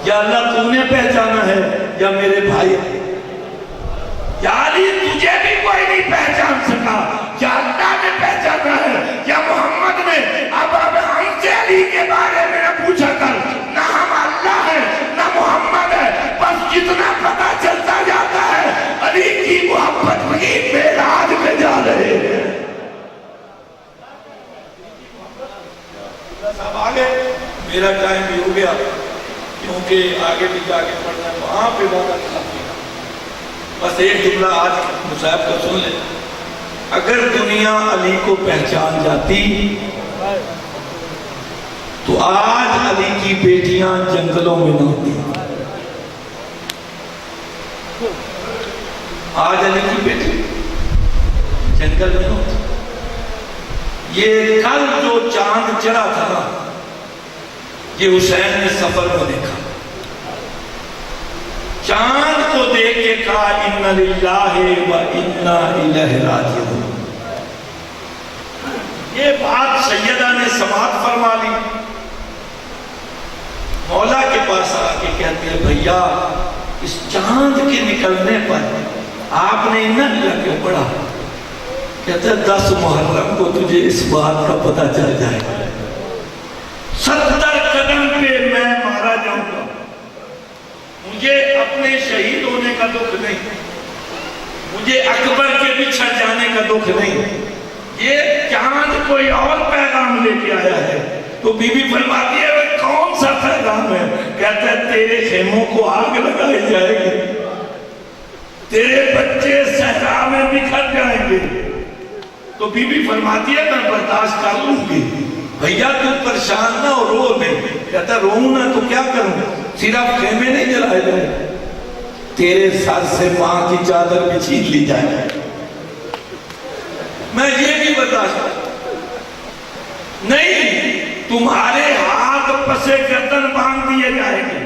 یا اللہ تو نے پہچانا ہے یا میرے بھائی، یا علی تجھے بھی کوئی نہیں پہچان سکا، یا اللہ نے پہچانا ہے یا محمد نے۔ اب ہم سے علی کے بارے میں نہ پوچھا کر، نہ ہم اللہ ہے نہ محمد ہے، بس جتنا پتہ چلتا جاتا ہے علی کی محبت بھی معراج میں جا رہے ہیں۔ صاحب آگے میرا ٹائم بھی ہو گیا کیونکہ آگے بھی جا کے پڑھنا ہے، وہاں پہ بات کافی ہے۔ بس ایک جملہ آج مصعب کا سن لیں، اگر دنیا علی کو پہچان جاتی تو آج علی کی بیٹیاں جنگلوں میں نہ ہوتی، آج علی کی بیٹی جنگل میں نہ ہوتی۔ یہ کل جو چاند چڑھا تھا نا، یہ حسین نے سفر میں دیکھا، چاند کو دیکھ کے کہا اِنَّ لِلَّهِ وَإِنَّا إِلَيْهِ رَاجِعُونَ۔ یہ بات سیدہ نے سماعت فرما لی، مولا کے پاس آ کے کہتے ہیں بھیا اس چاند کے نکلنے پر آپ نے اِنَّ لِلَّهِ کیوں پڑھا؟ کہتے ہیں 10 محرم کو تجھے اس بات کا پتہ چل جائے گا، 70 قدم پہ میں مارا جاؤں گا، مجھے اپنے شہید ہونے کا دکھ نہیں، مجھے اکبر کے بچھڑ جانے کا دکھ نہیں، یہ چاند کوئی اور پیغام لے کے آیا ہے۔ تو بی بی فرماتی ہے وہ کون سا پیغام ہے؟ کہتا ہے تیرے خیموں کو آگ لگائی جائے گی، تیرے بچے صحرا میں بکھر جائیں گے۔ تو بی بی فرماتی ہے میں برداشت کر لوں گی، بھیا تو پریشان نہ ہو، رو دے۔ کہتا روؤں نہ تو کیا کروں، صرف خیمے نہیں جلائے جائے، تیرے سر سے ماں کی چادر بھی چھین لی جائے، میں یہ بھی برداشت نہیں، تمہارے ہاتھ پسے گردن باندھ دیے جائیں گے۔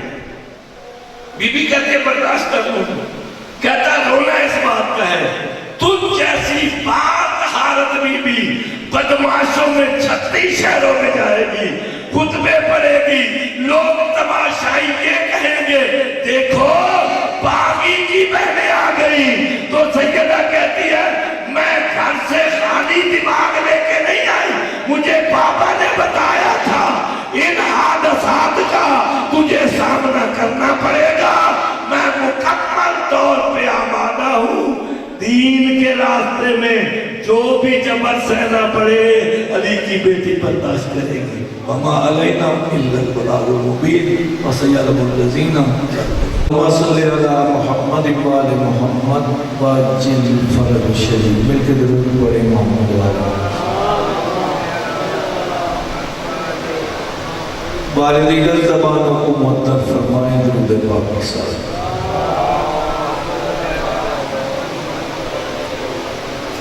بی بی کہتے برداشت کر لوں، کہتا رونا اس بات کا ہے، تجھ جیسی بات حارت بی بی بدماشوں میں 36 شہروں میں جائے گی، خطبے پڑھے گی، لوگ تماشائی یہ کہیں گے دیکھو باغی کی بہنیں آ گئی۔ تو سیدہ کہتی ہے میں گھر سے خالی دماغ لے کے نہیں آئی، مجھے بابا نے بتایا تھا ان حادثات کا تجھے سامنا کرنا پڑے گا، میں مکمل طور پہ آمادہ ہوں، دین کے راستے میں جو بھی جبر سہنا پڑے علی کی بیٹی برداشت کرے گی۔ وَمَا عَلَيْنَا إِلَّا الْبَلَاغُ الْمُبِينُ وَسَيَعْلَمُ الَّذِينَ وَصَلِّ عَلَى مُحَمَّدٍ وَآلِ مُحَمَّدٍ وَعَجِّلْ فَرَجَ الشَّهِيدِ۔ مل کے درود پڑھیں محمد والا۔ بار دیگر زبانوں کو معطر فرمائیں درود پاک کے ساتھ۔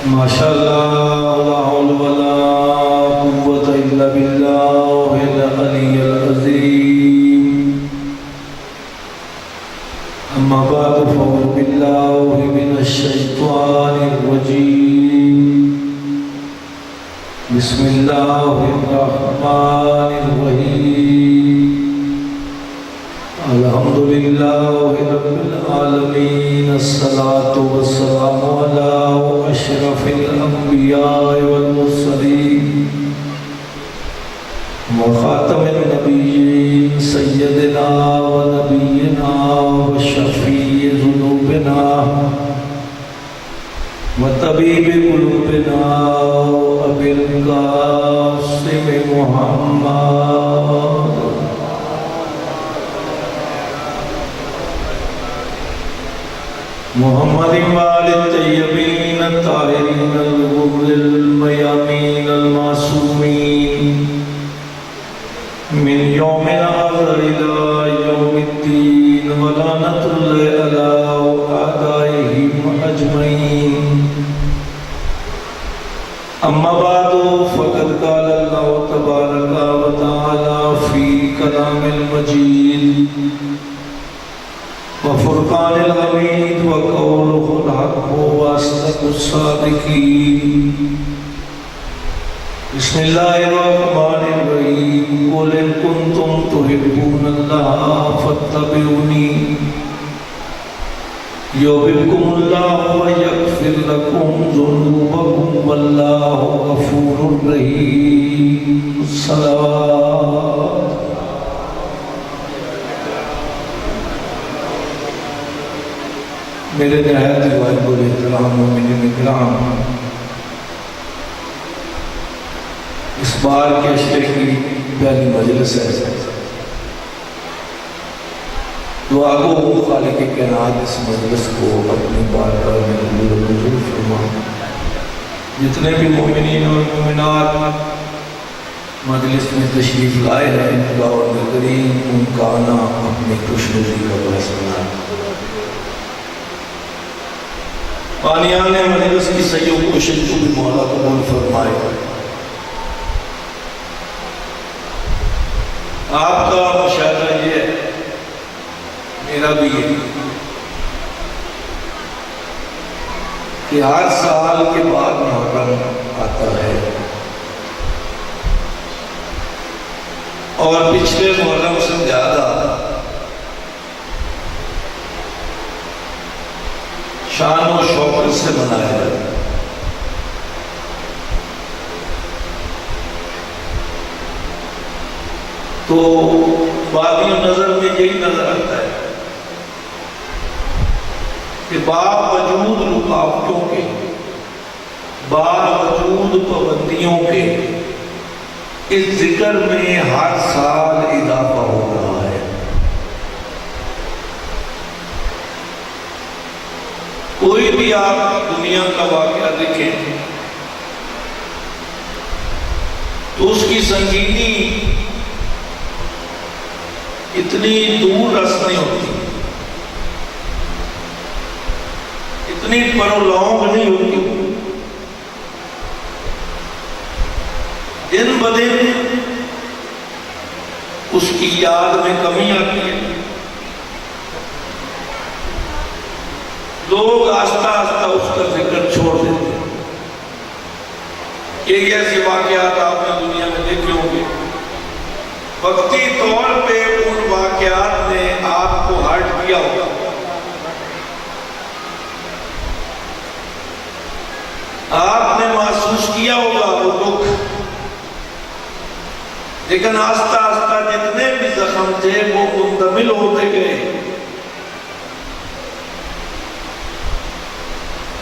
ماشاءاللہ لا حول ولا قوة الا باللہ العلی العظیم۔ اما بعد فاعوذ باللہ من الشیطان الرجیم، بسم اللہ الرحمن الرحیم، الحمدللہ رب العالمین، الصلاة والسلام علی اشرف الانبیاء والمرسلین وخاتم النبیین سیدنا و نبینا و شفیع ذنوبنا و طبیب قلوبنا و ابی القاسم محمد محمد وآل الطیبین الطاہرین الغر المیامین المعصومین من یوم الآخر الى یوم الدین ولعنۃ اللہ علی اعدائہم اجمعین۔ اما بعد فقد قال اللہ تبارک و تعالی فی کلام المجید وفرقان الحمید وقولہ الحق واصدق الصادقین بسم اللہ الرحمن الرحیم قل ان کنتم تحبون اللہ فاتبعونی یحببکم اللہ ویغفر لکم ذنوبکم واللہ غفور رحیم صلوات میرے نہایت واجب الاحترام مومنین کرام، اس بار کے عشرے کی پہلی مجلس ہے۔ دعا گو خالق کائنات اس مجلس کو اپنی بارگاہ میں قبول و منظور فرما۔ جتنے بھی مومنین اور مومنات مجلس میں تشریف لائے ہیں، خدا اور کریم ان کا آنا اپنی خوشنودی کا باعث بنا۔ بانیان مجلس کی سعی و کوشش کو بھی مولا قبول فرمائے۔ آپ کا مشاہدہ یہ ہے، میرا بھی یہ، کہ ہر سال کے بعد محرم آتا ہے اور پچھلے محرم سے زیادہ شان و شوکت سے منایا جاتا ہے۔ تو بادی نظر میں یہی نظر آتا ہے کہ باوجود رکاوٹوں کے، باوجود پابندیوں کے، اس ذکر میں ہر سال اضافہ ہو رہا ہے۔ کوئی بھی آپ دنیا کا واقعہ دیکھیں تو اس کی سنگینی اتنی دور رس نہیں ہوتی، اتنی پرولونگ نہیں ہوتی۔ دن بدن اس کی یاد میں کمی آتی ہے۔ لوگ آہستہ آہستہ اس کا ذکر چھوڑ دیتے ہیں۔ ایک ایسے واقعات آپ نے دنیا میں دیکھے ہوں گے، وقتی طور پہ ان واقعات نے آپ کو ہرٹ کیا ہوگا، آپ نے محسوس کیا ہوگا وہ دکھ، لیکن آہستہ آہستہ جتنے بھی زخم تھے وہ منتمل ہوتے گئے۔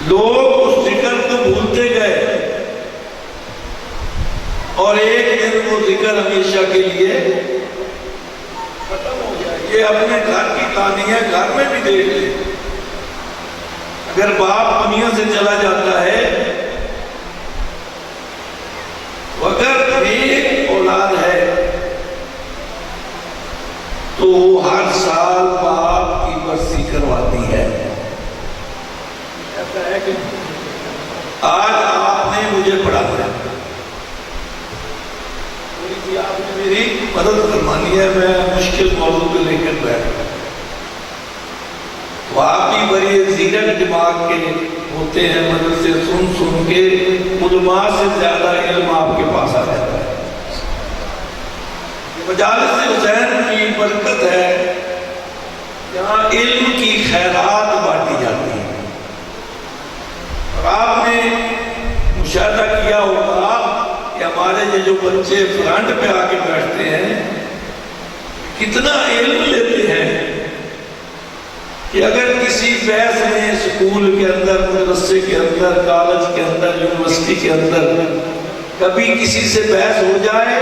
لوگ اس ذکر کو بھولتے گئے اور ایک دن وہ ذکر ہمیشہ کے لیے ختم ہو جائے۔ یہ اپنے گھر کی کہانیاں گھر میں بھی دیکھ لیں۔ اگر باپ دنیا سے چلا جاتا ہے، اگر ایک اولاد ہے تو وہ ہر سال باپ کی برسی کرواتی ہے۔ ایسا ہے کہ آج آپ نے مجھے پڑھایا، آپ نے میری مدد فرمانی ہے، میں مشکل موضوع کو لے کر بیٹھا، تو آپ بھی بڑی زیرک دماغ کے ہوتے ہیں، مدد سے سن سن کے علماء سے زیادہ علم آپ کے پاس آ جاتا ہے۔ مجالس حسین کی برکت ہے، یہاں علم کی خیرات بانٹی جاتی ہے۔ اور آپ نے مشاہدہ کیا ہوگا کہ ہمارے یہ جو بچے فرنٹ پہ آ کے بیٹھتے ہیں کتنا علم لیتے ہیں، کہ اگر کسی بحث میں اسکول کے اندر، مدرسے کے اندر، کالج کے اندر، یونیورسٹی کے اندر کبھی کسی سے بحث ہو جائے،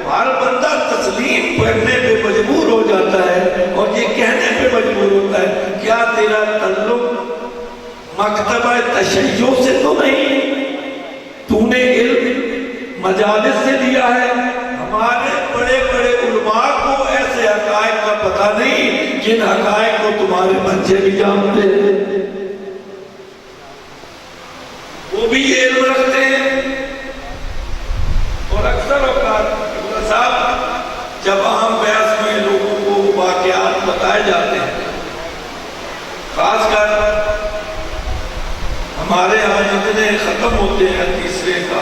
ہر بندہ تسلیم پڑھنے پہ مجبور ہو جاتا ہے اور یہ کہنے پہ مجبور ہوتا ہے، کیا تیرا تعلق مکتبہ تشیع سے تو نہیں؟ تو نے علم مجالس سے لیا ہے؟ ہمارے بڑے بڑے علماء کو ایسے حقائق کا پتہ نہیں جن حقائق کو تمہارے بچے بھی جانتے ہیں، وہ بھی یہ علم رکھتے ہیں۔ اور اکثر اوقات صاحب جب عام بحث میں لوگوں کو واقعات بتائے جاتے ہیں، خاص کر ہمارے ہاں جتنے ختم ہوتے ہیں تیسرے کا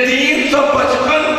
355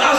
10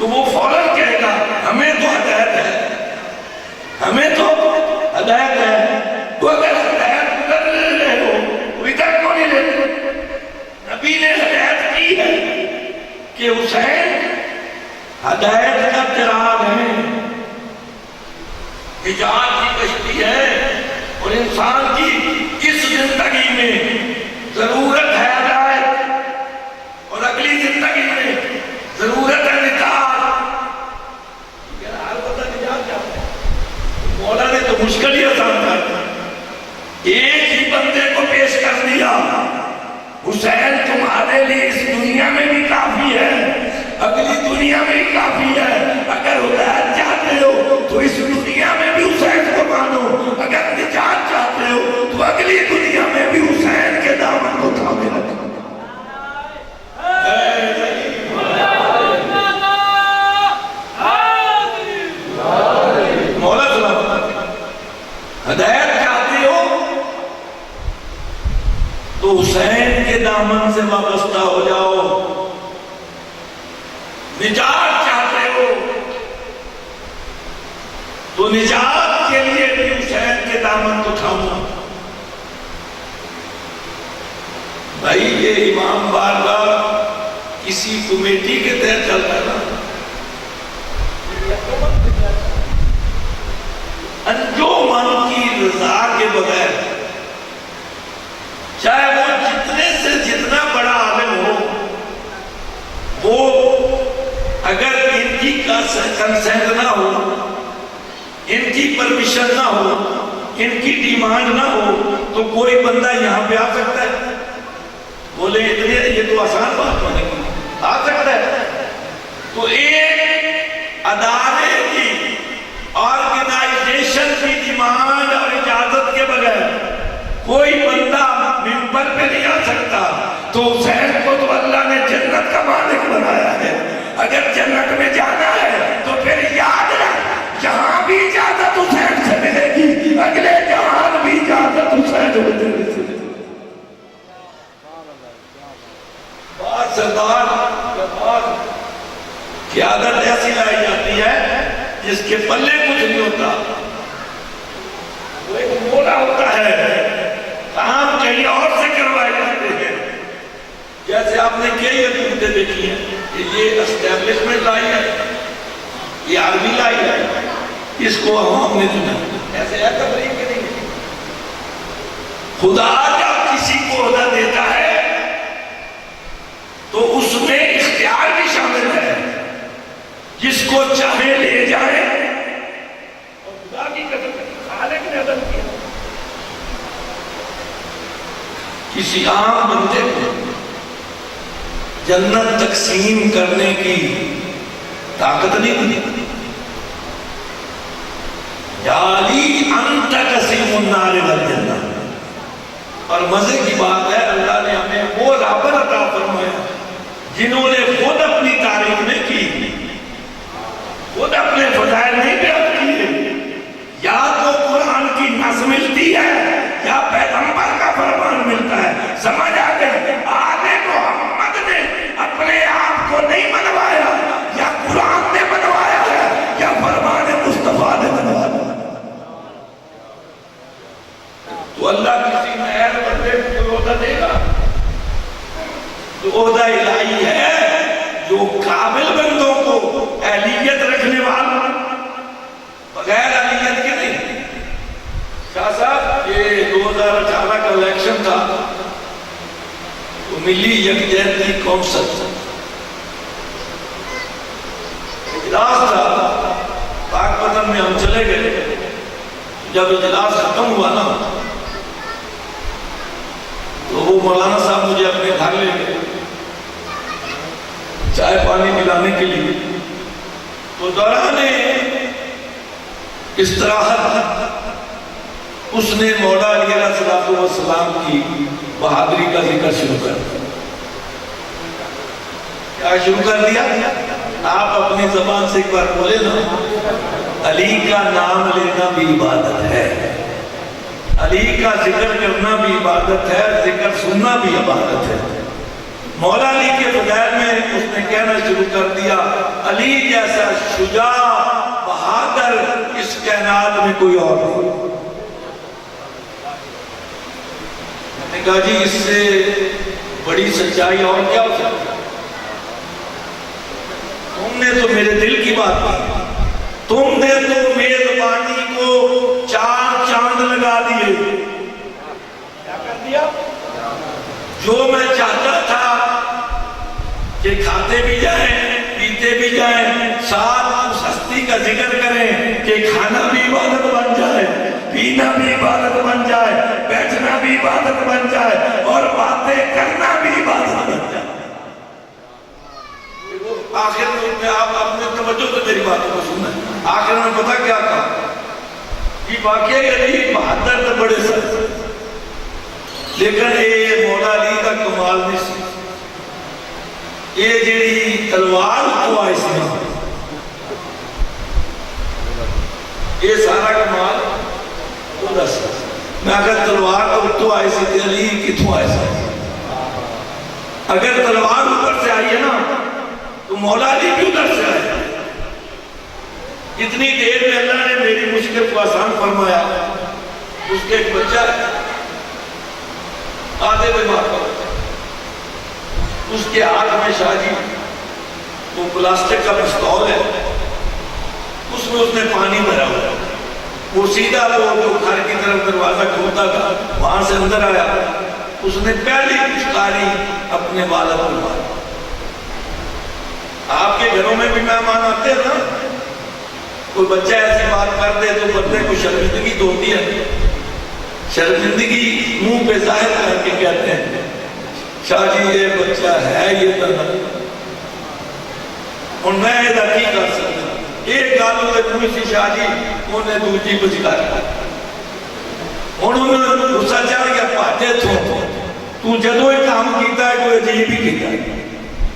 تو وہ فوراً کہے گا ہمیں تو ہدایت ہے، ہمیں تو ہدایت ہے۔ تو اگر ہدایت ادھر لے رہے ہو تو ادھر کیوں نہیں لیتے؟ نبی نے ہدایت کی ہے کہ حسین ہدایت کا چراغ ہے، نجات کی کشتی ہے، اور انسان کی اس زندگی میں ضرورت ہے ہدایت، اور اگلی زندگی میں ضرورت ہے نجات۔ مولا نے تو مشکل ہی آسان کر دیا، ایک ہی بندے کو پیش کر دیا، حسین تمہارے لیے اس دنیا میں بھی کافی ہے، اگلی دنیا میں بھی کافی ہے۔ اگر ہدایت چاہتے ہو تو اس دنیا میں بھی حسین کو مانو، اگر نجات چاہتے ہو تو اگلی دنیا میں بھی حسین کے دامن کو تھامے رکھو۔ مولا سلام، ہدایت چاہتے ہو تو حسین کے دامن سے وابستہ ہو جاؤ، نجات چاہتے ہو تو نجات کے لیے بھی حسین کے دامن کو تھامو۔ بھائی یہ امام بار بار کسی کمیٹی کے تحت چلتا ہے نا، انجمن کی رضا کے بغیر، چاہے وہ جتنے سے جتنا بڑا عالم ہو، وہ اگر ان کی کنسنٹ نہ ہو، ان کی پرمیشن نہ ہو، ان کی ڈیمانڈ نہ ہو تو کوئی بندہ یہاں پہ آ سکتا ہے؟ بولے اتنے یہ تو آسان بات نہیں، آ سکتا ہے؟ تو ایک ادارے کی آرگنائزیشن کی ڈیمانڈ اور اجازت کے بغیر کوئی بندہ ممبر پہ نہیں آ سکتا۔ تو حسین کو تو اللہ نے جنت کا مالک بنایا ہے، اگر جنت میں جانا ہے تو پھر یاد رکھ جہاں بھی اجازت حسین سے ملے گی، اگلے جہان بھی اجازت حسین سے ملے گی۔ بات سردار قیادت ایسی لائی جاتی ہے جس کے پلے کچھ نہیں ہوتا، وہ ایک مولا ہوتا ہے، کام کہیں اور سے کروائے جاتے ہیں۔ جیسے آپ نے کئی حکومتیں دیکھی ہیں کہ یہ اسٹیبلشمنٹ لائی ہے، یہ آرمی لائی ہے، اس کو عوام نے چنا، ایسے ہے تبلیغ کے نہیں۔ خدا جب کسی کو عہدہ دیتا ہے تو اس میں اختیار بھی شامل ہے، جس کو چاہے لے جائے، اور خدا کی قسم خالق نے عدل کیا، کسی عام بندے کو جنت تقسیم کرنے کی طاقت نہیں ہوتی۔ جالی انت قسیم النار والجنہ، اور مزے کی بات ہے اللہ نے ہمیں وہ رابر عطا فرمایا جنہوں نے خود اپنی تعریف نہیں کی، خود اپنے فضائل نہیں بیان کیے، یا تو قرآن کی نظم ملتی ہے یا پیغمبر کا فرمان ملتا ہے۔ سمجھ آ گئے؟ آل محمد نے اپنے آپ کو نہیں منوایا، یا قرآن نے منوایا ہے یا فرمان مصطفیٰ نے منوایا۔ تو اللہ کسی نہر بندے کو عہدہ دے گا تو عہدہ الہی ہے جو قابل بندوں کو اہلیت رکھنے والا، بغیر اہلیت کے نہیں۔ شاہ صاحب یہ 2018 کا الیکشن تھا تو ملی یکجہتی کونسل اجلاس تھا، پاک پتن میں ہم چلے گئے۔ جب اجلاس ختم ہوا نا تو وہ مولانا صاحب مجھے اپنے گھر لے گئے چائے پانی پلانے کے لیے۔ تو دوران استراحت اس نے مولا علیہ السلام کی بہادری کا ذکر شروع کر دیا۔ کیا شروع کر دیا؟ آپ اپنی زبان سے ایک بار بولے نا، علی کا نام لینا بھی عبادت ہے، علی کا ذکر کرنا بھی عبادت ہے، ذکر سننا بھی عبادت ہے۔ مولا علی کے فضائل میں اس نے کہنا شروع کر دیا علی جیسا شجاع بہادر اس کائنات میں کوئی اور نہیں. میں نے کہا جی اس سے بڑی سچائی اور کیا ہو سکتی؟ تم نے تو میرے دل کی بات کی، تم نے تو میزبانی کو 4 چاند لگا دیے. کیا کر دیا؟ جو میں چاہتا تھا کہ کھاتے بھی جائیں پیتے بھی جائیں، ساتھ اس ہستی کا ذکر کریں کہ کھانا بھی عبادت بن جائے، پینا بھی عبادت بن جائے، بیٹھنا بھی عبادت بن جائے، اور باتیں کرنا بھی عبادت بن جائے. آخر میں آپ اپنے توجہ سے میری باتوں کو سننا. آخر میں پتہ کیا کہا؟ یہ واقعی علی بہادر تو بڑے سخت، لیکن یہ مولا علی کا کمال نہیں سی. یہ جیڑی تلوار تو آئی سی، یہ سارا کمال تو دس. میں اگر تلوار تو آئی سی تو علی کتوں آئی سی؟ اگر تلوار اوپر سے آئی ہے نا تو مولا علی بھی ادھر سے آئے. اتنی دیر میں اللہ نے میری مشکل کو آسان فرمایا. اس کے ایک بچہ آدھے بیمار کا بچہ، اس کے ہاتھ میں شاہ جی وہ پلاسٹک کا پستول ہے، اس میں اس نے پانی بھرا ہوا. وہ سیدھا وہ جو گھر کی طرف دروازہ کھولتا تھا وہاں سے اندر آیا. اس نے پہلی پشکاری اپنے والد کو ماری. آپ کے گھروں میں بھی مہمان آتے ہیں نا، کوئی بچہ ایسی بات کر دے تو بندے کو شرمندگی تو ہوتی ہے. شرمندگی منہ پہ ظاہر کر کے کہتے ہیں شاہ جی یہ بچہ ہے یہ طرح. اور میں یہ کی کر سکتا ایک گالوں کے منہ سے شاہ جی انہیں دوسری بچکا کر انہوں نے غصہ چڑھ گیا پاٹے تو جدو یہ کام کیتا ہے کوئی عجیب ہی کیتا ہے.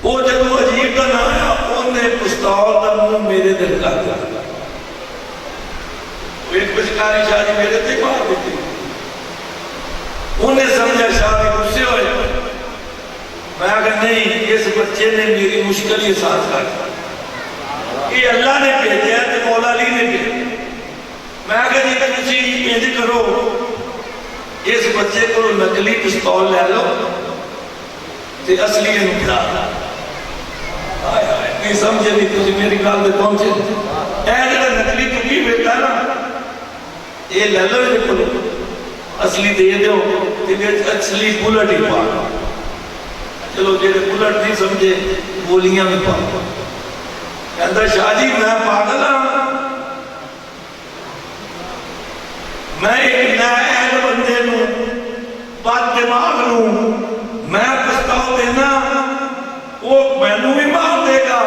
وہ جدو عجیب کا نہ آیا انہیں پستول کا منہ میرے دل کا دیا. ایک بچکاری شاہ جی میرے دل کو آ دیتی. انہیں سمجھا شاہ جی غصے ہوئے. میں کہا نہیں اس بچے نے میری مشکل یہ ساتھ کر یہ اللہ نے بھیجا ہے تو مولا علی نے بھیجا. میں کہا جی تسی یہ کرو اس بچے کو نقلی پستول لے لو تے اصلی انہوں پڑھا. آئے آئے نہیں سمجھے نہیں تسی میری گال دے پہنچے. اے جڑا نقلی تکی بیٹا نا یہ لے لو یہ کرو اصلی دے دو اصلی بلٹ ہی پا. چلو جیڑے بلٹ نہیں سمجھے گولیاں میں پا. کہتا شاہ جی میں پاگل ہوں، میں ایک نائل بندے نوں بات دماغ نوں میں پستاؤ دینا وہ مینوں بھی مار دے گا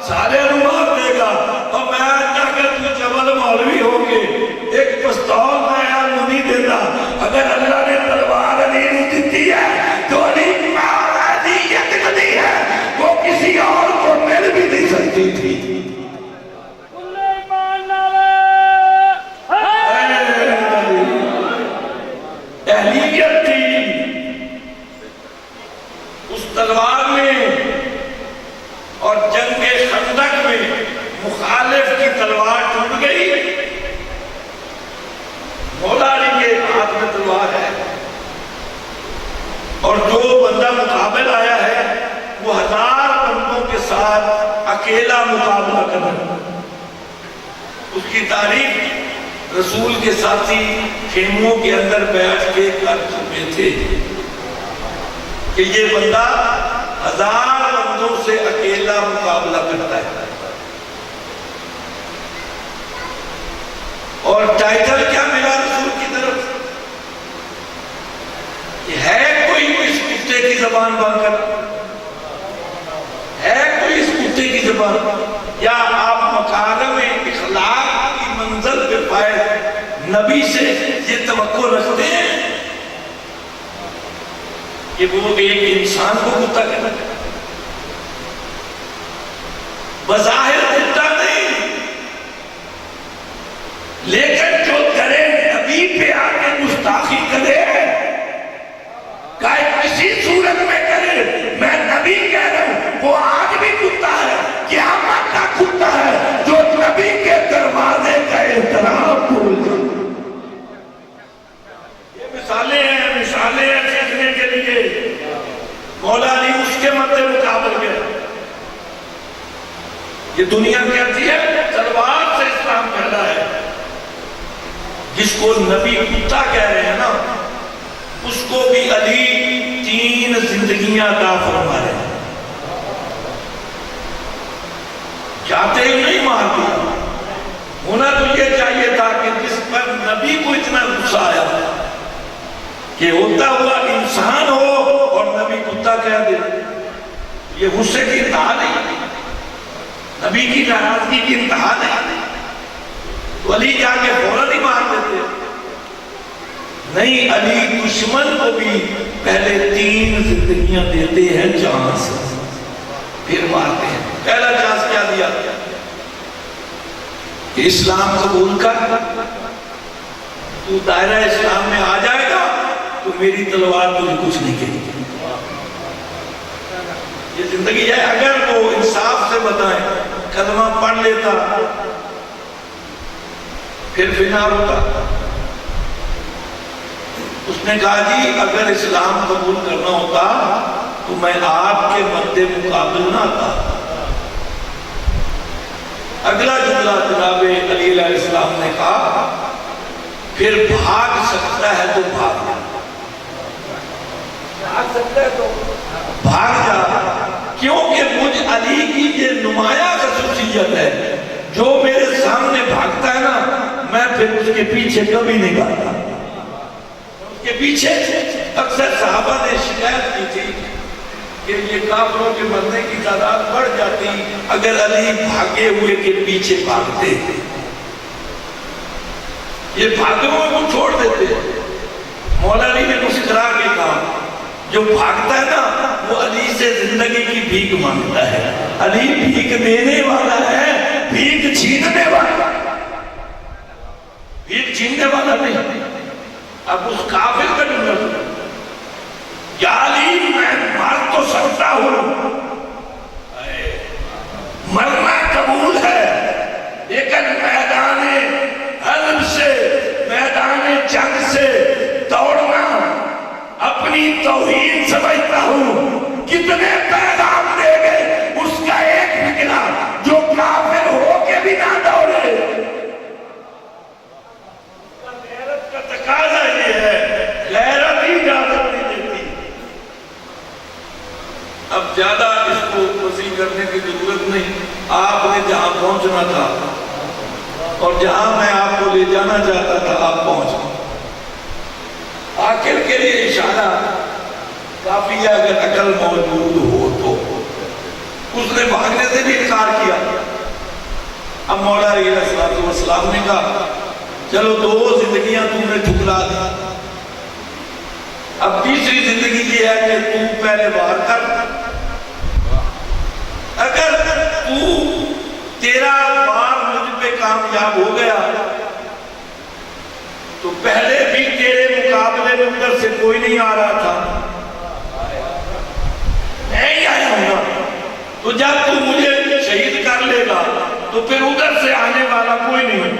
سارے نوں مار دے گا. اور میں اگر تو جبل مولوی ہو کے ایک پستاؤ میں نوں نہیں دیتا. اگر اللہ نے تلوار علی نوں دیتی ہے تو علی معرادیت نہیں ہے، وہ کسی اور کو مل بھی نہیں سکتی تھی. اہلیت تھی اس تلوار میں. اور جنگ خندق میں مخالف کی تلوار ٹوٹ گئی. مولا علی کے ہاتھ میں تلوار ہے اور جو بندہ مقابل آیا ہے وہ 1000 بندوں کے ساتھ اکیلا مقابلہ کرنا. اس کی تعریف رسول کے ساتھی خیموں کے اندر بیٹھ کے کر چکے تھے کہ یہ بندہ 1000 بندوں سے اکیلا مقابلہ کرتا ہے. اور ٹائٹل کیا ملا رسول کی طرف کہ ہے کوئی اس کتے کی زبان بن کر، ہے کوئی اس کتے کی زبان. یا آپ مکارم اخلاق کی منزل پہ پائے نبی سے یہ توقع رکھتے ہیں کہ وہ ایک انسان کو کتا کہنا بظاہر کتا نہیں، لیکن جو کرے نبی پہ آگے گستاخی کرے کسی صورت میں کرے میں مولا علی اس کے مد مقابل گئے. یہ دنیا کہتی ہے تلوار سے اسلام پھیلا ہے. جس کو نبی کتا کہہ رہے ہیں نا اس کو بھی علی 3 زندگیاں عطا فرما رہے ہیں. چاہتے ہی نہیں مار دیا. ہونا تو یہ چاہیے تھا کہ جس پر نبی کو اتنا غصہ آیا کہ ہوتا ہوا انسان ہو اور نبی کتا کہہ دے, یہ غصے کی انتہا نہیں, نبی کی ناراضگی کی انتہا نہیں. تو علی جا کے فوراً ہی مار دیتے. نہیں, علی دشمن کو بھی پہلے 3 زندگیاں دیتے ہیں چانس, پھر مارتے ہیں. پہلا چانس کیا دیا کہ اسلام قبول کر, تو دائرہ اسلام میں آ جائے گا تو میری تلوار تجھے کچھ نہیں کہے گی. یہ زندگی ہے. اگر وہ انصاف سے بتائیں کلمہ پڑھ لیتا پھر فنا ہوتا. اس نے کہا جی اگر اسلام قبول کرنا ہوتا تو میں آپ کے مد مقابل نہ آتا. اگلا جملہ جناب علی علیہ السلام نے کہا پھر بھاگ سکتا ہے تو بھاگ جا. بھاگ سکتا ہے تو بھاگ جا, کیونکہ مجھ علی کی یہ نمایاں خصوصیت ہے, جو میرے سامنے بھاگتا ہے نا میں پھر اس کے پیچھے کبھی نہیں بھاگتا. اس کے پیچھے اکثر صحابہ نے شکایت کی تھی کہ یہ کافروں کے مرنے کی تعداد بڑھ جاتی اگر علی بھاگے ہوئے کے پیچھے بھاگتے. یہ بھاگے ہوئے کو چھوڑ دیتے. مولا علی نے مسکرا کے کہا جو بھاگتا ہے نا وہ علی سے زندگی کی بھیک مانگتا ہے. علی بھیک دینے والا ہے, بھیک چھیننے والا, بھیک چھیننے والا نہیں. اب اس کافر کا جملہ یا علی میں مر تو سکتا ہوں, مرنا قبول ہے, لیکن میدان حرب سے, میدان جنگ سے دوڑنا اپنی توہین سمجھتا ہوں. کتنے پیغام دے گئے اس کا ایک نکلا جو کافر ہو کے بھی نہ دوڑے. غیرت کا تقاضا یہ ہے, غیرت ہی اجازت نہیں دیتی. اب زیادہ اس کو وسیع کرنے کی ضرورت نہیں. آپ نے جہاں پہنچنا تھا اور جہاں میں آپ کو لے جانا چاہتا تھا آپ پہنچ گئے. آخر کے لیے اشارہ کافی ہے اگر عقل موجود ہو تو. اس نے بھاگنے سے بھی انکار کیا. اب مولا علیہ السلام نے کہا چلو 2 زندگیاں تم نے ٹھکرا دی, اب تیسری زندگی یہ ہے کہ تم پہلے وار کر. اگر تیرا وار مجھ پہ کامیاب ہو گیا تو پہلے بھی تیرے مقابلے میں ادھر سے کوئی نہیں آ رہا تھا, میں ہی آیا ہوں گا. تو جب تو مجھے شہید کر لے گا تو پھر ادھر سے آنے والا کوئی نہیں.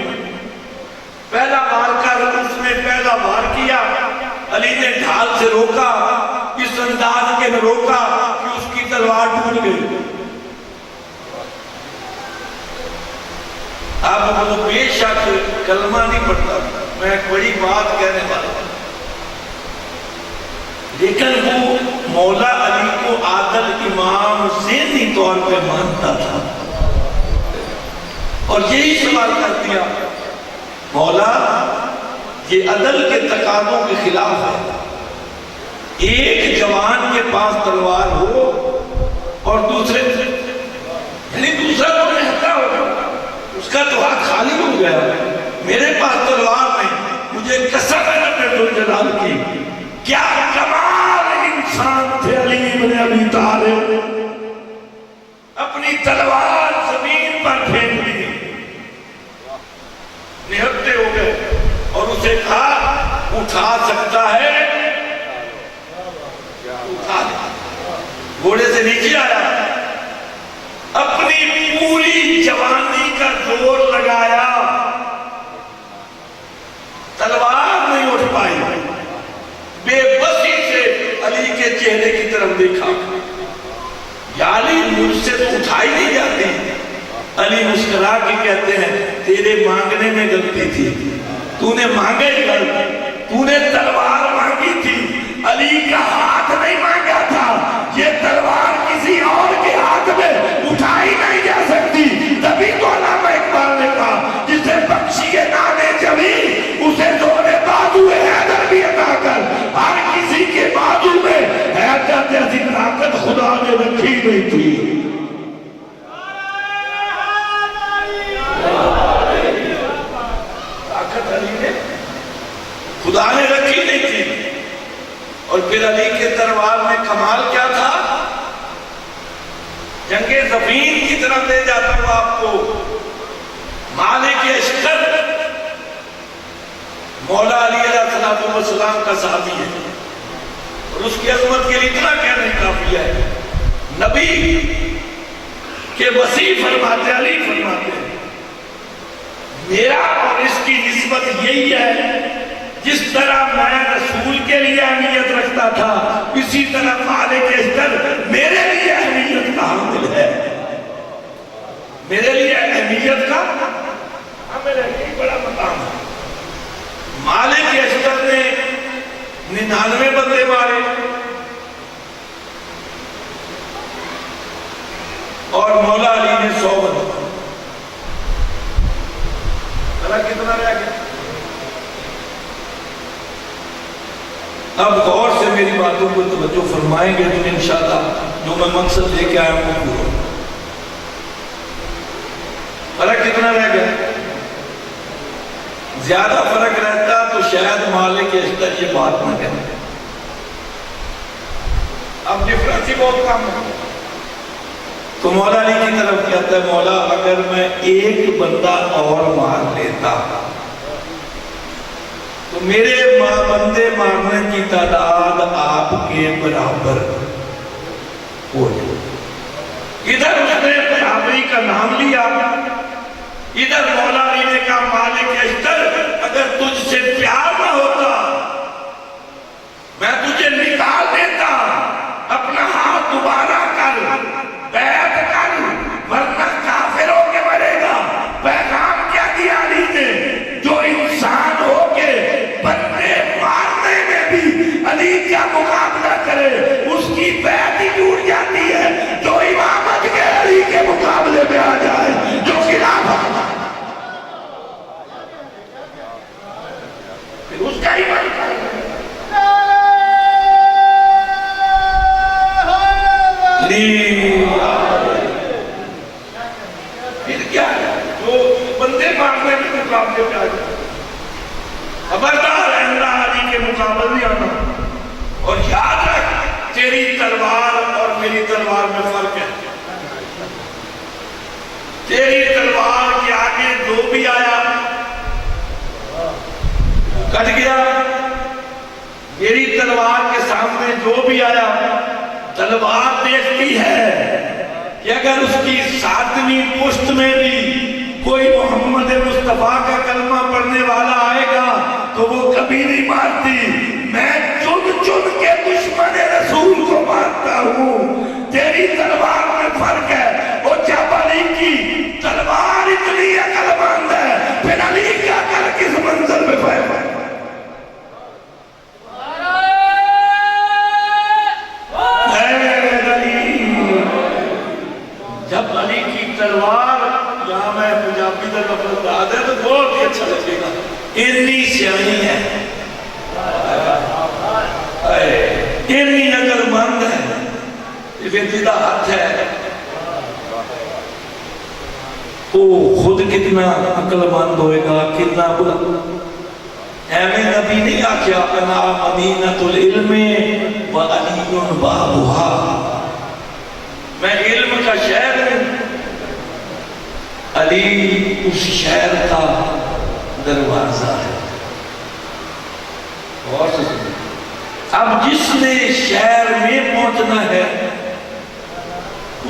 پہلا وار کر. اس نے پہلا وار کیا, علی نے ڈھال سے روکا, اس انداز کے روکا کہ اس کی تلوار ٹوٹ گئی. اب وہ بے شک کلمہ نہیں پڑھتا, میں ایک بڑی بات کہنے والا ہوں, لیکن وہ مولا علی کو عادل امام ذہنی طور پہ مانتا تھا اور یہی سوال کر دیا مولا یہ عدل کے تقاضوں کے خلاف ہے. ایک جوان کے پاس تلوار ہو اور دوسرا تو رہتا ہو, اس کا تو ہاتھ خالی ہو گیا, میرے پاس تلوار نہیں. مجھے قسم ہے رب الجلال کی, کیا کمال انسان تھے علی بن ابی طالب, اپنی تلوار زمین پر پھینک دی, نہتے ہو گئے اور اسے کہا اٹھا سکتا ہے اٹھا دے. گھوڑے سے نیچے آیا, اپنی پوری جوانی کا زور لگایا, تلوار نہیں اٹھ پائی. بے بسی سے علی کے کے چہرے کی طرف دیکھا، یا علی مجھ سے تو اٹھائی نہیں جاتی۔ علی مسکرا کے کہتے ہیں تیرے مانگنے میں غلطی تھی، تو نے مانگے ہی غلط، تو نے تلوار مانگی تھی، علی کا ہاتھ نہیں مانگا تھا۔ یہ تلوار کسی اور کے ہاتھ میں اٹھائی نہیں جا سکتی۔ تبھی تو علامہ اقبال نے کہا جسے بخشی نانے جبھی اسے زور بازو حیدر بھی عطا کر۔ ہر کسی کے بازو میں حیدر جیسی طاقت خدا نے رکھی نہیں تھی۔ طاقت علی نے خدا نے رکھی نہیں تھی۔ اور پھر علی کے تلوار میں کمال کیا تھا؟ جنگ زفین کی طرف لے جاتا ہوں آپ کو۔ مالک اشتر مولا علی علیہ السلام کا صحابی ہے، اور اس کی عظمت کے لیے اتنا کہنا کافی ہے۔ نبی کے وسیع فرماتے علی فرماتے ہیں میرا اور اس کی نسبت یہی ہے جس طرح میں رسول کے لیے اہمیت رکھتا تھا، اسی طرح مالک اشتر میرے لیے اہمیت کا حامل ہے۔ میرے لیے اہمیت کا حامل ہے، یہ بڑا مقام ہے۔ مالک اشتر نے 99 بندے مارے اور مولا علی نے 100 بندے مارے۔ کتنا رہ گیا؟ اب غور سے میری باتوں کو توجہ فرمائیں گے تو انشاءاللہ جو میں مقصد لے کے آیا ہوں پورا۔ فرق کتنا رہ گیا؟ زیادہ فرق رہتا تو شاید مالک اشتر یہ بات نہ کہتے۔ اب ڈفرنس ہی بہت کم ہے۔ تو مولا علی کی طرف کہتا ہے مولا اگر میں ایک بندہ اور مار لیتا تو میرے بندے مارنے کی تعداد آپ کے برابر ہو جائے۔ ادھر اس نے برابری کا نام لیا، ادھر مولا علی نے کہا مالک اشتر اگر تجھ سے پیار نہ ہوتا میں تجھے نکال دیتا، اپنا ہاتھ دوبارہ کر، بیعت کر، ورنہ کافر ہو کے مرے گا۔ پیغام کیا دیا علی نے؟ جو انسان ہو کے بندے مارنے میں بھی علی کا مقابلہ کرے اس کی بیعت ہی ٹوٹ جاتی ہے۔ جو امامت کے علی کے مقابلے میں آ جائے، جو خلافت پھر اس کا ہی بنتا ہے۔ پھر کیا ہے جو بندے مارنے کے مقابلے میں آ جائے، خبردار اہل علی کے مقابلے نہیں آنا۔ اور یاد رکھ تیری تلوار اور میری تلوار میں فرق ہے۔ تیری تلوار کے آگے جو بھی آیا کٹ گیا، میری تلوار کے سامنے جو بھی آیا تلوار دیکھتی ہے کہ اگر اس کی ساتویں پشت میں بھی کوئی محمد مصطفیٰ کا کلمہ پڑھنے والا آئے گا تو وہ کبھی نہیں مارتی۔ میں چن چن کے دشمن رسول کو مارتا ہوں۔ تیری تلوار میں فرق ہے۔ وہ جب علی کی تلوار اتنی عقل مند ہے پھر علی کا عقل کس منزل میں پائے۔ جب علی کی تلوار، یہاں میں پنجابی کا لفظ بتا دیں تو بہت ہی اچھا لگے گا، اتنی سیاہی ہے، اتنی عقل مند ہے، جدا ہاتھ ہے، وہ خود کتنا عقل مند ہوئے گا، کتنا ایمیں نبی نہیں آکھیا انا مدینۃ العلم و علی بابھا، میں علم کا شہر ہوں، علی اس شہر کا دروازہ ہے۔ اور اب جس نے شہر میں پہنچنا ہے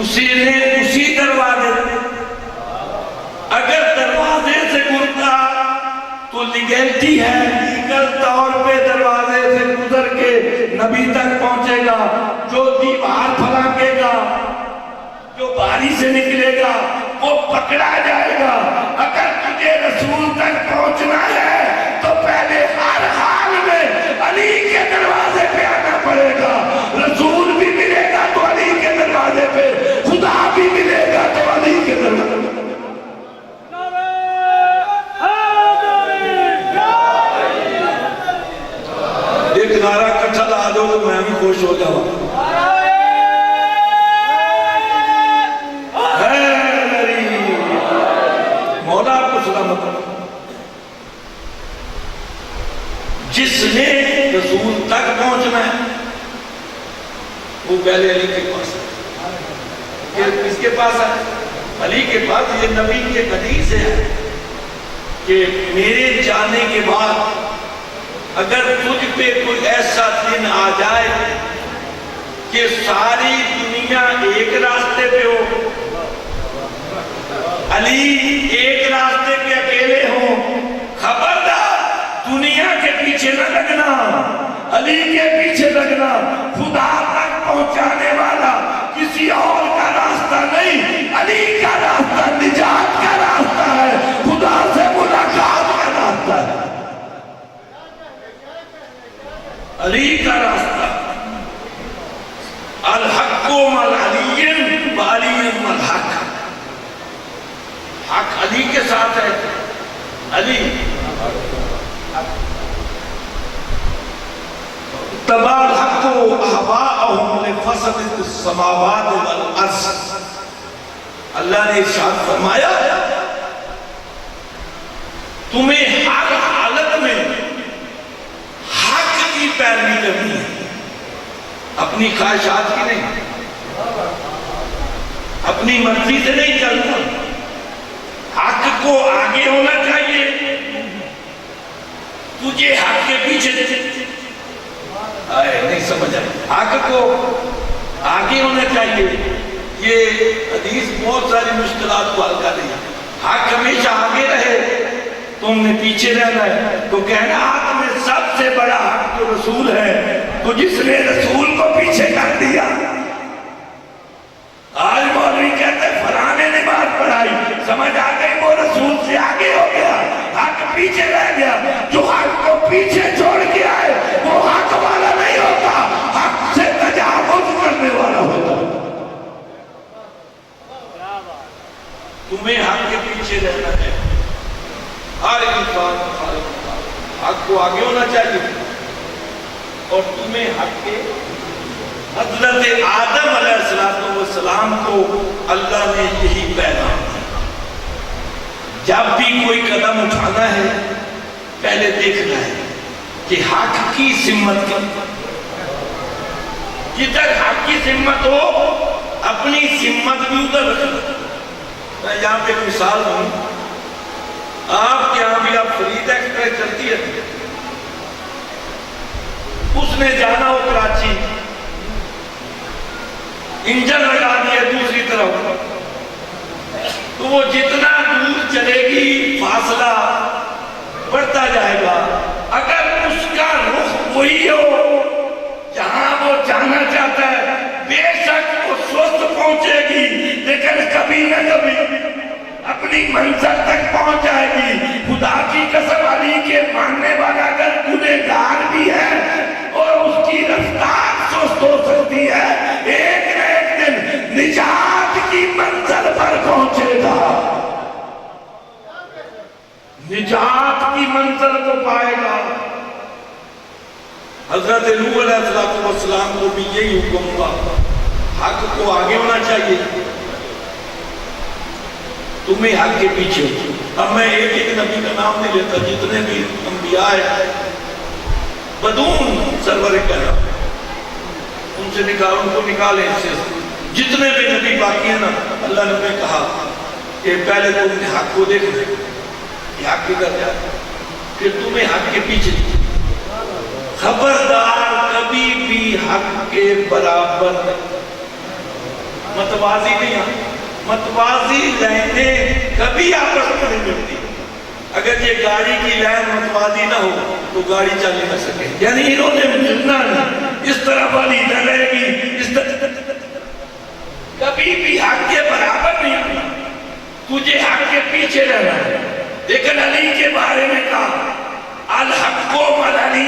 اسی نے اسی دروازے، اگر دروازے سے گزرتا تو لیگلٹی ہے، لیگل طور پہ دروازے سے گزر کے نبی تک پہنچے پہنچے گا، جو دیوار پھلانگے گا، جو باری سے نکلے گا وہ پکڑا جائے گا۔ اگر تجھے رسول تک پہنچنا ہے تو پہلے ہر حال میں علی کے دروازے پہ آنا پڑے گا۔ رسول بھی ملے گا تو علی کے دروازے پہ، خدا بھی ملے گا تو علی کے دروازے پہ۔ ایک نعرہ کٹھا لا دو تو میں بھی خوش ہو جاؤں۔ مولا آپ کو سلامت رکھے۔ جس نے رسول تک پہنچنا ہے وہ پہلے علی کے پاس ہے۔ کس کے پاس ہے؟ علی کے پاس۔ یہ نبی کی ایک حدیث ہے کہ میرے جانے کے بعد اگر تجھ پہ کوئی ایسا دن آ جائے کہ ساری دنیا ایک راستے پہ ہو، علی ایک راستے پہ اکیلے ہوں، خبردار دنیا کے پیچھے نہ لگنا، علی کے پیچھے لگنا۔ خدا تک پہنچانے والا کسی اور کا راستہ نہیں، علی کا راستہ نجات کا راستہ ہے، خدا سے ملاقات کا راستہ ہے، علی کا راستہ۔ الحق مع علی وعلی مع الحق۔ حق علی کے ساتھ ہے، علی تبع الحق احواءهم لفسد السماوات والارض۔ اللہ نے ارشاد فرمایا تمہیں ہر حالت میں حق کی پیروی کرنی ہے، اپنی خواہشات کی نہیں، اپنی مرضی سے نہیں چلنا۔ حق کو آگے ہونا چاہیے، تجھے حق کے پیچھے نہیں سمجھ آئے، حق کو آگے ہونا چاہیے۔ یہ حدیث بہت ساری مشکلات کو حل کر رہی ہے۔ حق ہمیشہ آگے رہے، تم نے پیچھے رہنا ہے تو کہنا حق میں سب سے بڑا حق جو رسول ہے، تو جس نے رسول کو پیچھے کر دیا۔ آج مولوی کہتے ہیں فلانے نے بات پڑھائی، سمجھ آ گئی وہ رسول سے آگے ہو گیا، حق پیچھے رہ گیا۔ جو حق کو پیچھے چھوڑ کے آئے وہ حق والا نہیں ہوتا، حق سے تجاوز کرنے والا ہوتا۔ تمہیں حق کے پیچھے رہنا ہے، ہر انسان حق کو آگے ہونا چاہیے، اور تمہیں حق کے حضرت آدم علیہ السلام کو اللہ نے یہی پیغام دیا، جب بھی کوئی قدم اٹھانا ہے پہلے دیکھنا ہے کہ حق کی سمت کی، جدھر حق کی سمت ہو اپنی سمت بھی ادھر رکھنا۔ میں یہاں پہ ایک مثال دوں، آپ کے یہاں بھی آپ فرید ایکسپریس چلتی ہے، اس نے جانا ہو کراچی، انجن لگا دیا دوسری طرف، تو وہ جتنا دور چلے گی فاصلہ بڑھتا جائے گا۔ اگر اس کا رخ وہی ہو جہاں وہ جانا چاہتا ہے، بے شک وہ سست پہنچے گی، لیکن کبھی نہ کبھی اپنی منزل تک پہنچ جائے گی۔ خدا کی قسم، علی کے ماننے والا اگر گنہگار بھی ہے اور اس کی رفتار سست ہو سکتی ہے، ایک نہ ایک دن نجات کی منزل پر پہنچے گا، نجات کی منزل کو پائے گا۔ حضرت نوح علیہ السلام کو بھی یہی حکم ہوا، حق کو آگے ہونا چاہیے، تمہیں حق کے پیچھے ہو۔ اب میں ایک ایک نبی کا نام نہیں لیتا، جتنے بھی انبیاء ہیں بدون سرور کرم ان سے ان کو نکالیں اس سے، جتنے بھی نبی باقی ہیں نا، اللہ نے ہمیں کہا کہ پہلے تم نے حق کو دیکھنا، یہ حق کی کر جائے، پھر تمہیں حق کے پیچھے، خبردار کبھی بھی حق کے برابر متوازی نہیں ہے، متوازی لائنیں کبھی آپس میں نہیں ملتی۔ اگر یہ گاڑی کی لائن متوازی نہ ہو تو گاڑی چل نہیں سکے، یعنی انہوں نے ملنا نہیں، اس طرف علی نہ رہے گی، اس طرف کبھی بھی حق کے برابر نہیں ہونا، تجھے حق کے پیچھے رہنا ہے۔ لیکن علی کے بارے میں کہا الحق مع علی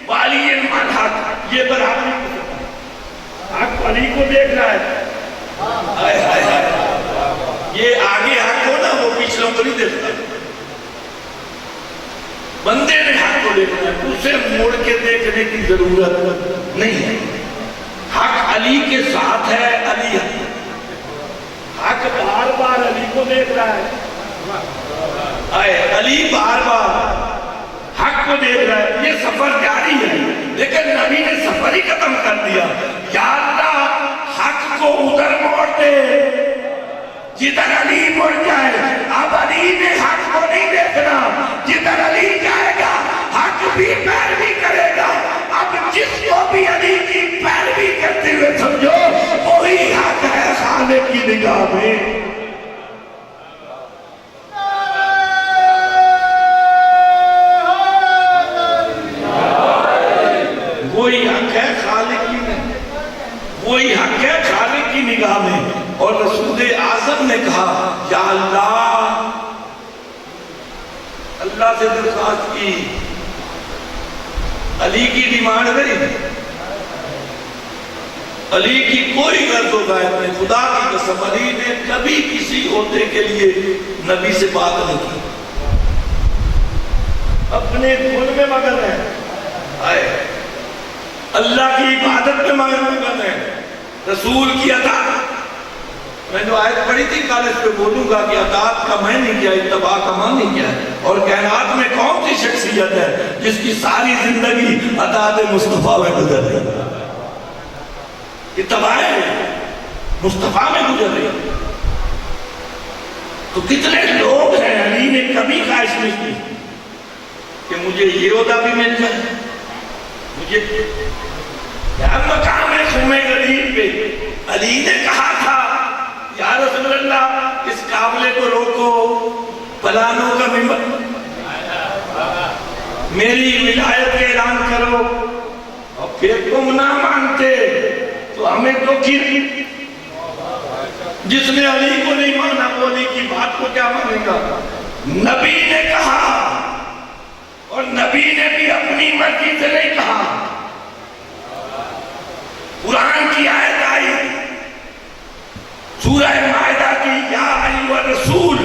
وعلی مع الحق، یہ برابر نہیں ہو سکتا۔ حق علی کو دیکھ رہا ہے، ہائے ہائے ہائے، یہ آگے حق ہو نا، وہ پچھلوں کو نہیں دیکھتا۔ بندے نے حق کو دیکھنا ہے، اسے موڑ کے دیکھنے کی ضرورت نہیں ہے۔ حق علی کے ساتھ ہے، علی حق بار بار علی کو دیکھ رہا ہے، علی بار بار حق کو دیکھ رہا ہے۔ یہ سفر جاری ہے، لیکن نبی نے سفر ہی ختم کر دیا۔ یا اللہ حق کو ادھر موڑ دے جدھر علی مڑ جائے۔ اب علی نے حق کو نہیں دیکھنا، جدھر علی جائے گا حق بھی پیروی کرے گا۔ اب جس کو بھی علی کی پیروی کرتے ہوئے سمجھو وہی حق ہے خالق کی نگاہ میں۔ وہی حق ہے خالق کی نگاہ، وہی حق ہے خالق کی نگاہ میں۔ اور رسول اعظم نے کہا یا اللہ، اللہ سے درخواست کی، علی کی ڈیمانڈ گئی، علی کی کوئی غرض و غایت نہیں۔ خدا کی قسم علی نے کبھی کسی عہدے کے لیے نبی سے بات نہیں کی، اپنے دھن میں مگن ہے، اللہ کی عبادت میں مگن ہے، رسول کی اطاعت۔ میں جو آیت پڑھی تھی کل اس پہ بولوں گا کہ اطاعت کا معنی کیا ہے، اتباع کا معنی کیا ہے، اور کائنات میں کون سی شخصیت ہے جس کی ساری زندگی اطاعت مصطفیٰ میں گزر رہی ہے، اتباع مصطفیٰ میں گزر رہی ہے۔ تو کتنے لوگ ہیں علی نے کبھی خواہش نہیں کی کہ مجھے یہ عہدہ بھی مل جائے، مجھے کیا مقام ہے خم غریب پہ۔ علی نے کہا تھا یا رسول اللہ اس قابلے کو روکو، فلانوں کا ممبر، میری ولایت کے اعلان کرو، اور پھر تم نہ مانتے تو ہمیں تو جس نے علی کو نہیں مانا وہ علی کی بات کو کیا مانے گا۔ نبی نے کہا، اور نبی نے بھی اپنی مرضی سے نہیں کہا، قرآن کی آیت آئی سورہ مائدہ کی، یا ایھا الرسول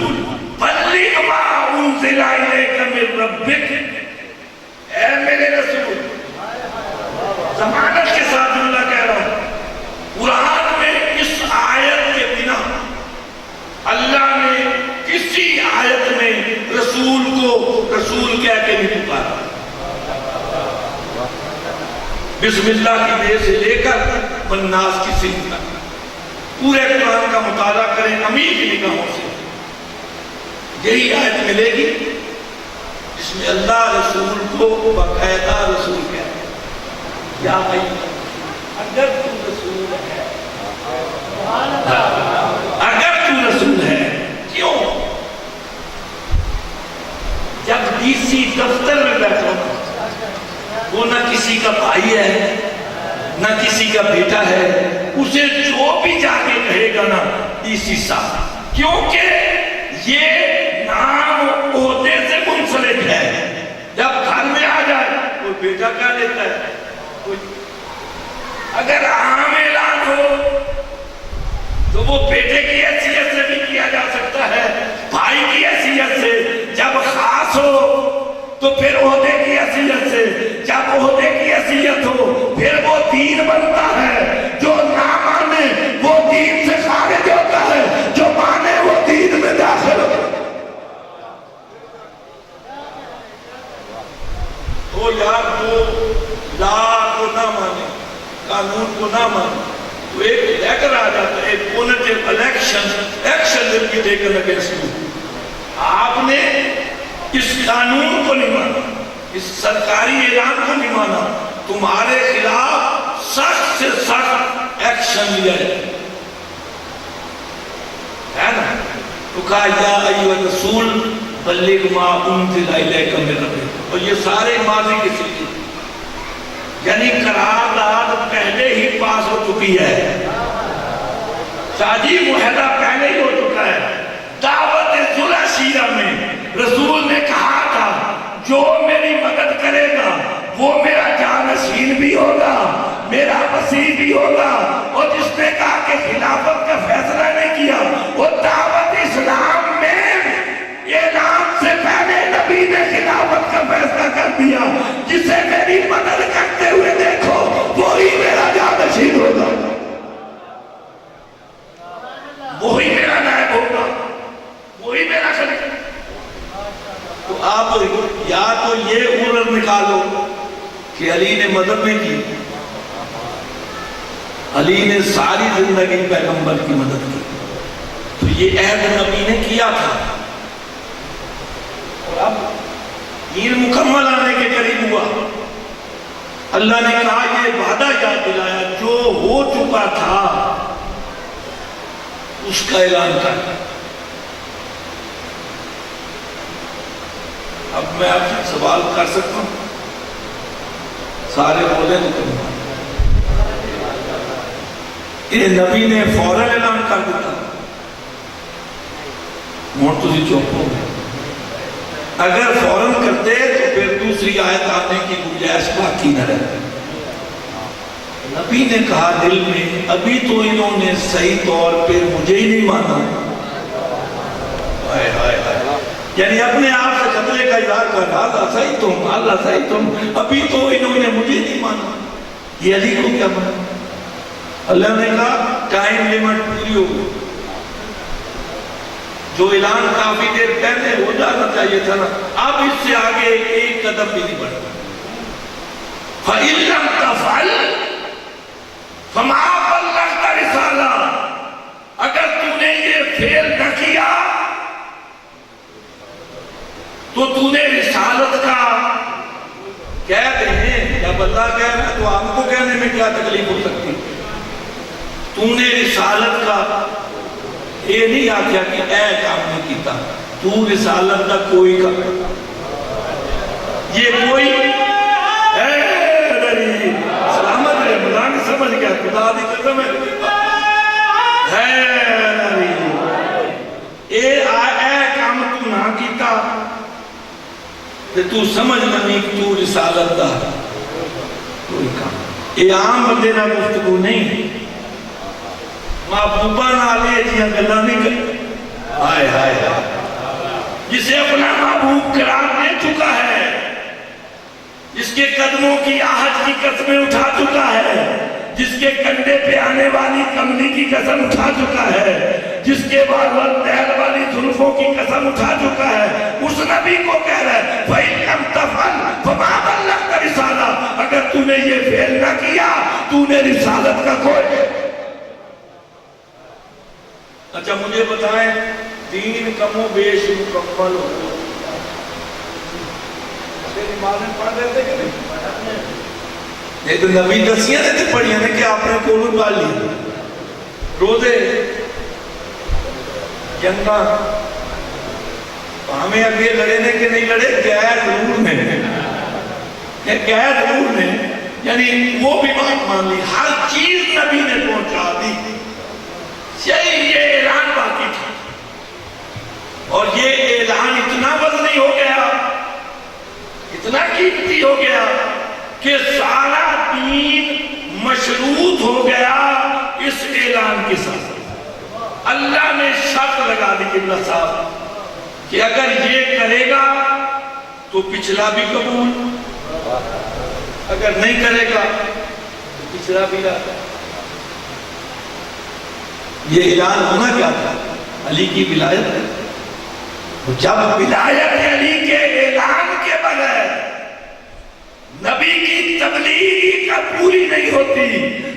بلغ ما انزل الیک من ربک، اے میرے رسول، ضمانت کے ساتھ اللہ کہہ رہا ہوں، قرآن میں اس آیت کے بنا اللہ نے کسی آیت میں رسول کو رسول کہہ کے نہیں پکارا۔ بسم اللہ کی دیر سے لے کر والناس کی سین تک پورے قرآن کا مطالعہ کریں امیر کی نگاہوں سے، یہی آیت ملے گی جس میں اللہ رسول کو باقاعدہ رسول کہتے ہیں۔ یا بھائی اگر تو رسول ہے، اگر تو رسول ہے، کیوں؟ جب ڈی سی دفتر میں بیٹھا وہ نہ کسی کا بھائی ہے نہ کسی کا بیٹا ہے، اسے جو بھی جا کے کہے گا نا ڈی سی صاحب، کیونکہ یہ نام عہدے سے منسلک ہے۔ جب گھر میں آ جائے کوئی بیٹا کہہ لیتا ہے، اگر عام اعلان ہو تو وہ بیٹے کی حیثیت سے بھی کیا جا سکتا ہے، بھائی کی حیثیت سے، جب خاص ہو تو پھر عہدے کی حیثیت سے، جب عہدے کی حیثیت ہو پھر وہ دین بنتا ہے، جو نہ مانے وہ دین سے خارج ہوتا ہے، جو مانے وہ دین میں داخل ہوتا ہے۔ تو یار وہ لا کو نہ مانے، قانون کو نہ مانے، تو ایک لیکر آ جاتا ہے، ایک positive action will be taken against you. آپ نے اس قانون کو نہیں مانا، اس سرکاری اعلان کو نہیں مانا، تمہارے خلاف سخت سے سخت ایکشن لیا جائے، ہے نا؟ تو کہا یا ایھا الرسول بلغ ما انزل الیک من ربک، اور یہ سارے ماضی کے سلسلے، یعنی قرارداد پہلے ہی پاس ہو چکی ہے، شادی معاہدہ پہلے ہی ہو چکا ہے۔ دعوت صلح سیرہ میں رسول نے کہا تھا جو میری مدد کرے گا وہ میرا جانشین بھی ہوگا، میرا وسیع بھی ہوگا، اور جس نے کہا کہ خلافت کا فیصلہ نہیں کیا وہ دعوت اسلام میں اعلان سے پہلے نبی نے خلافت کا فیصلہ کر دیا، جسے میری مدد کرتے ہوئے دیکھو وہی میرا جانشین ہوگا، وہی میرا نائب ہوگا، وہی میرا خلیفہ۔ تو آپ یا تو یہ عذر نکالو کہ علی نے مدد نہیں کی، علی نے ساری زندگی پیغمبر کی مدد کی، تو یہ عہد نبی نے کیا تھا، اور اب دین مکمل آنے کے قریب ہوا، اللہ نے کہا یہ وعدہ یاد دلایا جو ہو چکا تھا اس کا اعلان کر۔ اب میں آپ سے سوال کر سکتا ہوں؟ سارے بولے تو کروں، یہ نبی نے فوراً اعلان کر دیتا، موڑ تو چپ ہو گئے، اگر فوراً کرتے تو پھر دوسری آیت آنے کی گنجائش باقی نہ رہتی۔ نبی نے کہا دل میں ابھی تو انہوں نے صحیح طور پہ مجھے ہی نہیں مانا، ہائے ہائے ہائے، یعنی اپنے آپ سے خطرے کا اظہار کر رہا اللہ صحیح تم، اللہ صحیح تم، ابھی تو انہوں نے مجھے نہیں مانا، یہ علی کو کیا مانا؟ اللہ نے کہا ٹائم لیمٹ پوری ہو گئی، جو اعلان کافی دیر پہلے ہو جانا چاہیے تھا نا، اب اس سے آگے ایک قدم بھی نہیں بڑھتا۔ فَإِن لَمْ تَفْعَلْ فَمَا بَلَّغْتَ رِسَالَةَ، اگر تو نے یہ فعل نہ کیا تو تو نے رسالت کا کہہ دیں جب اللہ کہہ رہا ہے تو آپ کو کہنے میں کیا تکلیف ہو سکتی؟ تو نے رسالت کا یہ نہیں آکھیا کہ اے کام نہیں کیتا، تو رسالت کا کوئی کام، یہ کوئی سلامت رہے، مدانی سمجھ گیا، خدا دی قسم ہے اے کام تو نہ کیتا تو سمجھ نہیں کہ تو رسالت دا کوئی کام، یہ عام بندے نہ گفتگو نہیں، محبوبہ نالے جیاں گلا نہیں کر، ہائے ہائے ہائے، جسے اپنا محبوب قرار دے چکا ہے، جس کے قدموں کی آہٹ کی قسمیں اٹھا چکا ہے، جس کے کنڈے پہ آنے والی کملی کی قسم اٹھا چکا ہے، جس کے بعد دہل والی ظلفوں کی قسم اٹھا چکا ہے، اس نبی کو کہہ رہا ہے فَإِن لَمْ تَفْعَلْ فَمَا بَلَّغْتَ رِسَالَةَ، اگر تو نے یہ فعل نہ کیا تو نے رسالت کا کوئی۔ اچھا مجھے بتائیں دین کم و بیش مکمل ہو، نمازیں پڑھ رہے تھے کہ نہیں؟ یہ تو نبی دسیاں نے پڑھیاں نے کہ آپ نے کولو پڑھ لی، روزے جنگاں ہمیں اگے لڑے نے کہ نہیں لڑے، غیر ضرور نے، غیر ضرور نے، یعنی وہ بھی بات مان لی، ہر چیز نبی نے پہنچا دی، یہ اعلان باقی تھا، اور یہ اعلان اتنا وزنی ہو گیا، اتنا قیمتی ہو گیا کہ سارا دین مشروط ہو گیا اس اعلان کے ساتھ۔ اللہ نے شرط لگا دی قبلہ صاحب کہ اگر یہ کرے گا تو پچھلا بھی قبول، اگر نہیں کرے گا تو پچھلا بھی رہا۔ یہ اعلان ہونا کیا تھا؟ علی کی ولایت، جب ولایت علی کے اعلان کے بغیر نبی کی تبلیغ کا پوری نہیں ہوتی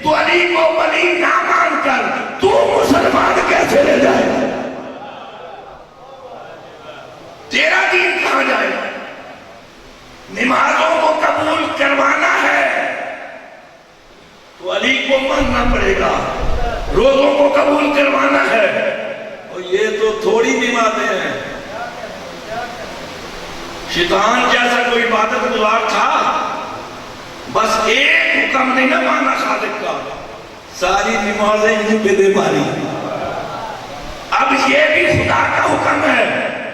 تو علی کو ولی نہ مان کر تو مسلمان کیسے لے جائے؟ تیرا دین کہاں جائے؟ نمازوں کو قبول کروانا ہے تو علی کو ماننا پڑے گا، روزوں کو قبول کروانا ہے، اور یہ تو تھوڑی نمازیں ہیں، شیطان جیسا کوئی عبادت گزار تھا بس ایک حکم نہیں نہ مانا خالق کا، ساری نمازیں انہیں پہ دے ماری. اب یہ بھی خدا کا حکم ہے،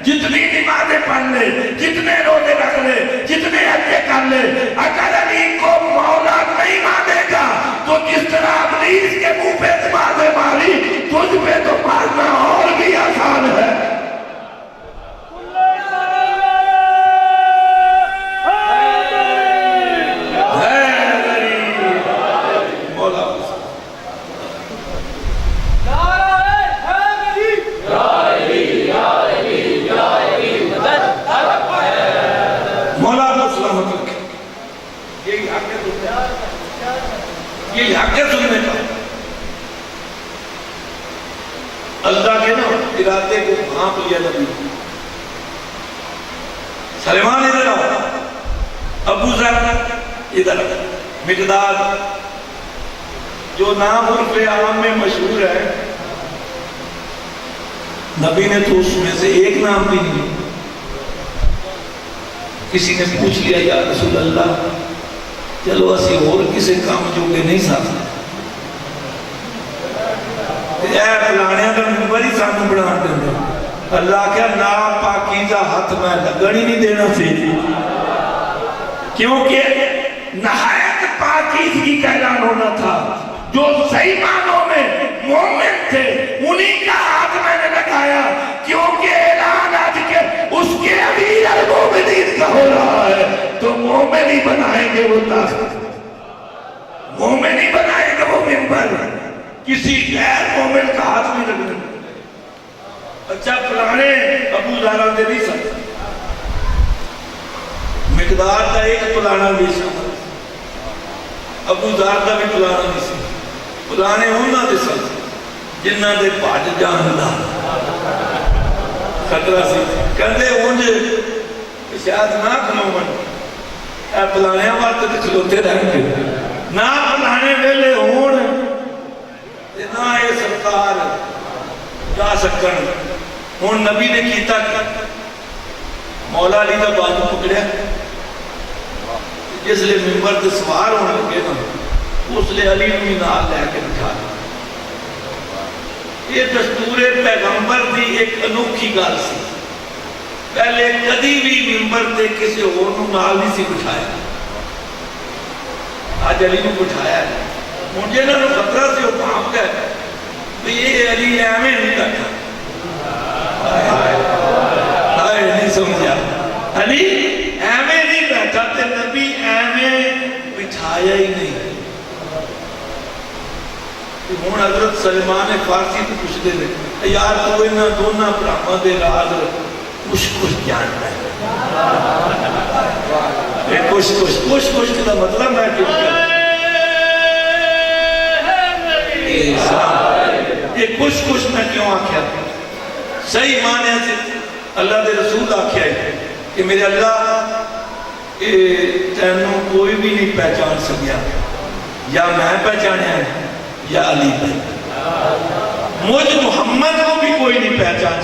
جتنی نمازیں پڑھ لے، جتنے روزے رکھ لے، جتنے حجیں کر لے، اگر علی کو مولا نہیں مانے گا تو جس طرح ابلیس کے منہ پہ نمازیں ماری، تجھ پہ تو مارنا اور بھی آسان ہے. مولا مولا کو سلامت رکھے. یہی حق ہے تمہیں، یہی حق ہے سننے کا. اللہ کے نا ارادے کو بھانپ لیا نبی. سلیمان ادھر آؤ، ابو ذر ادھر آؤ. مقداد جو نام عرف عام میں مشہور ہے، نبی نے تو اس میں سے ایک نام بھی نہیں. کسی نے پوچھ لیا یا رسول اللہ چلو اسی اور کسی کام جو کہ نہیں ساتھ اے پلانیاں کا ممبر ہی سانو بنا دیں. اللہ کیا ناپاکیزہ ہاتھ میں لگن ہی نہیں دینا سی، کیونکہ نہایت پاکیزگی کا اعلان ہونا تھا. جو صحیح معنوں میں مومن تھے انہی کا ہاتھ میں نے لگایا، کیونکہ اعلان آج کے اس کے امیر المومنین کا ہو رہا ہے. تو مومن ہی بنائیں گے وہ طاقت، مومن ہی بنائیں گے وہ منبر، کسی غیر مومن کا ہاتھ نہیں لگنے. اچھا پرانے ابو ذر دے نہیں سکتے، مقدار کا ایک پلانا بھی سکتا، ابو ذر کا بھی پلانا نہیں سکتا. پلانے ہونا دے سکتے جنہ دے پاٹ جان دا خطرہ سی. کہندے ہونجے شاید نہ کھلومن، اے پلانے وقت تے کھلوتے رہیں گے، نہ پلانے ویلے ہون نہ اے سرکار جا سکن. ہون نبی نے کیتا مولا علی کا بازو پکڑیا، جس لئے ممبر تے سوار ہونے لگے نا اس لئے علی نوی نال لے کے بٹھا. یہ دستور پیغمبر دی ایک انوکھی گل سی. پہلے کدی بھی ممبر تے کسی اور نو نال نہیں سی بٹھایا، آج علی نو بٹھایا ہے. مجھے نہ خطرہ سے وہ بھانپ گئے کہ یہ علی ایمیں نہیں بیٹھا. نہیں سمجھا، علی ایمیں نہیں بیٹھا تے نبی ایمیں بٹھایا ہی نہیں. ہون حضرت سلیمان فارسی تو پوچھ دے دے یار تو انہاں دونوں بھراواں دے راز کچھ کچھ جانتا ہے. کچھ کا مطلب میں کیوں کہتا یہ کچھ میں کیوں آکھیا؟ صحیح معنی سے اللہ دے رسول آکھیا ہے کہ میرے اللہ تینوں کوئی بھی نہیں پہچان سکیا، یا میں پہچانے ہیں یا علی پہچان، مجھ محمد کو بھی کوئی نہیں پہچان